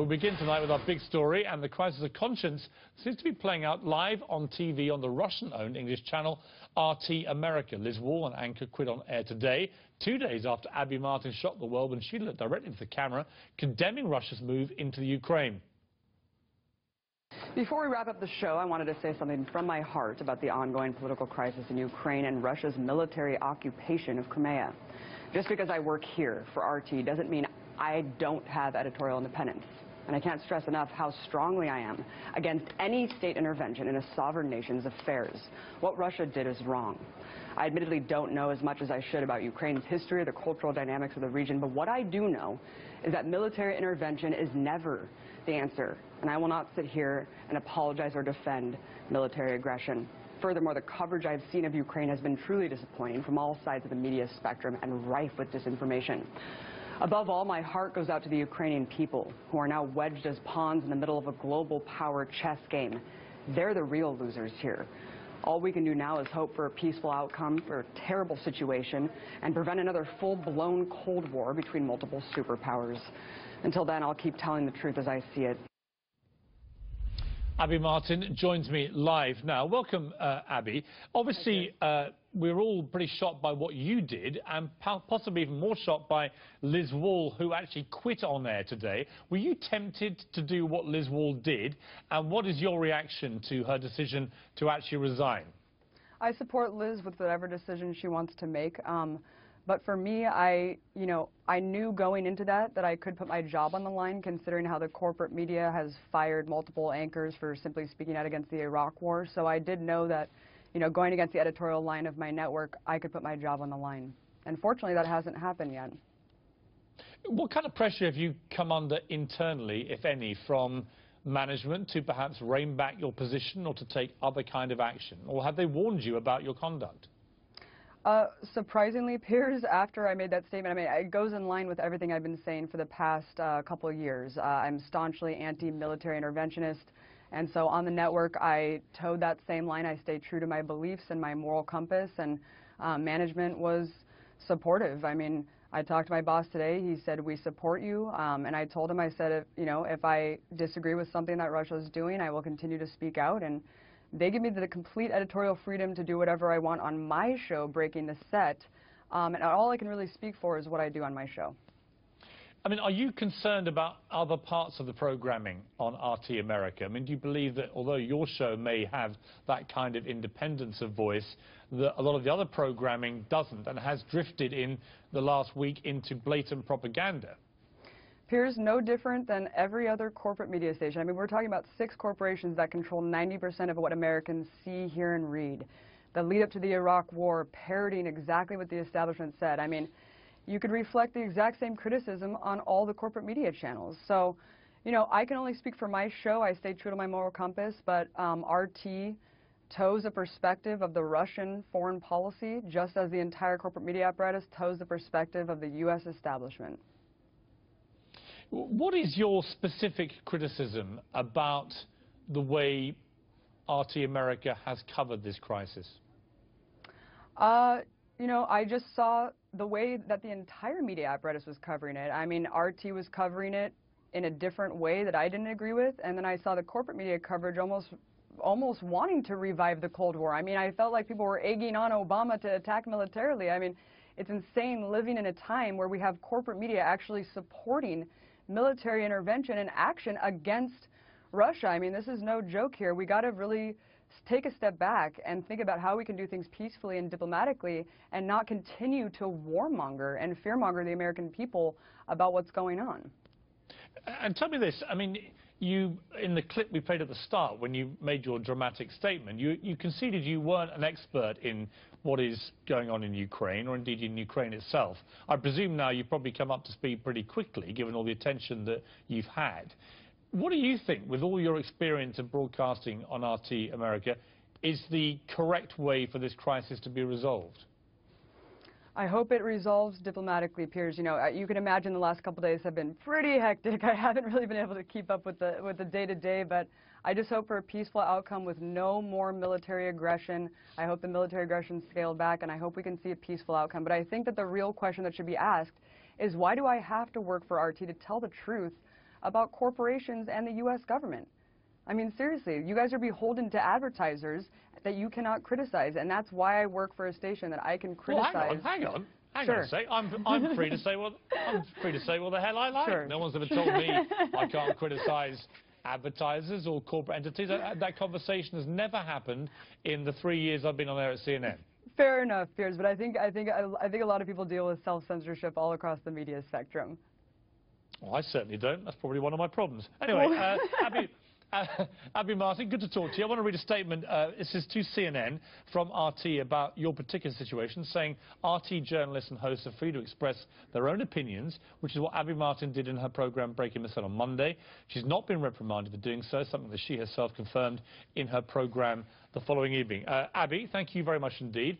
We'll begin tonight with our big story, and the crisis of conscience seems to be playing out live on TV on the Russian-owned English channel RT America. Liz Wall, an anchor, quit on air today, 2 days after Abby Martin shocked the world when she looked directly into the camera, condemning Russia's move into the Ukraine. Before we wrap up the show, I wanted to say something from my heart about the ongoing political crisis in Ukraine and Russia's military occupation of Crimea. Just because I work here for RT doesn't mean I don't have editorial independence. And I can't stress enough how strongly I am against any state intervention in a sovereign nation's affairs. What Russia did is wrong. I admittedly don't know as much as I should about Ukraine's history or the cultural dynamics of the region, but what I do know is that military intervention is never the answer. And I will not sit here and apologize or defend military aggression. Furthermore, the coverage I've seen of Ukraine has been truly disappointing from all sides of the media spectrum and rife with disinformation. Above all, my heart goes out to the Ukrainian people who are now wedged as pawns in the middle of a global power chess game. They're the real losers here. All we can do now is hope for a peaceful outcome for a terrible situation and prevent another full-blown Cold War between multiple superpowers. Until then, I'll keep telling the truth as I see it. Abby Martin joins me live now. Welcome, Abby. Obviously, we're all pretty shocked by what you did, and possibly even more shocked by Liz Wall, who actually quit on air today. Were you tempted to do what Liz Wall did, and what is your reaction to her decision to actually resign? I support Liz with whatever decision she wants to make. But for me, I knew going into that I could put my job on the line, considering how the corporate media has fired multiple anchors for simply speaking out against the Iraq war. So I did know that, going against the editorial line of my network, I could put my job on the line. And fortunately, that hasn't happened yet. What kind of pressure have you come under internally, if any, from management to perhaps rein back your position or to take other kind of action? Or have they warned you about your conduct? Surprisingly, Piers, after I made that statement, it goes in line with everything I've been saying for the past couple of years. I'm staunchly anti-military interventionist, and so on the network, I towed that same line. I stayed true to my beliefs and my moral compass, and management was supportive. I talked to my boss today. He said, "We support you," and I told him, I said, if I disagree with something that Russia is doing, I will continue to speak out. And they give me the complete editorial freedom to do whatever I want on my show, Breaking the Set, and all I can really speak for is what I do on my show. Are you concerned about other parts of the programming on RT America? Do you believe that although your show may have that kind of independence of voice, that a lot of the other programming doesn't and has drifted in the last week into blatant propaganda? Piers, no different than every other corporate media station. We're talking about 6 corporations that control 90% of what Americans see, hear, and read. The lead up to the Iraq war, parroting exactly what the establishment said. You could reflect the exact same criticism on all the corporate media channels. So, I can only speak for my show. I stay true to my moral compass, but RT toes a perspective of the Russian foreign policy, just as the entire corporate media apparatus toes the perspective of the U.S. establishment. What is your specific criticism about the way RT America has covered this crisis? I just saw the way that the entire media apparatus was covering it. RT was covering it in a different way that I didn't agree with, and then I saw the corporate media coverage almost wanting to revive the Cold War. I felt like people were egging on Obama to attack militarily. It's insane living in a time where we have corporate media actually supporting military intervention and action against Russia. This is no joke here. We got to really take a step back and think about how we can do things peacefully and diplomatically and not continue to warmonger and fearmonger the American people about what's going on. And tell me this, you, in the clip we played at the start, when you made your dramatic statement, you conceded you weren't an expert in what is going on in Ukraine, or indeed in Ukraine itself. I presume now you've probably come up to speed pretty quickly, given all the attention that you've had. What do you think, with all your experience of broadcasting on RT America, is the correct way for this crisis to be resolved? I hope it resolves diplomatically, Piers. You can imagine the last couple of days have been pretty hectic. I haven't really been able to keep up with the day-to-day, but I just hope for a peaceful outcome with no more military aggression. I hope the military aggression scaled back, and I hope we can see a peaceful outcome. But I think that the real question that should be asked is, why do I have to work for RT to tell the truth about corporations and the U.S. government. I mean, seriously, you guys are beholden to advertisers that you cannot criticize, and that's why I work for a station that I can criticize. Well, hang on Sure. a sec. I'm free to say what the hell I like. Sure. No one's ever told me I can't criticize advertisers or corporate entities. That conversation has never happened in the 3 years I've been on there at CNN. Fair enough, Piers, but I think a lot of people deal with self-censorship all across the media spectrum. Well, I certainly don't. That's probably one of my problems. Anyway, Abby Martin, good to talk to you. I want to read a statement. This is to CNN from RT about your particular situation, saying RT journalists and hosts are free to express their own opinions, which is what Abby Martin did in her programme Breaking the Sun on Monday. She's not been reprimanded for doing so, something that she herself confirmed in her programme the following evening. Abby, thank you very much indeed.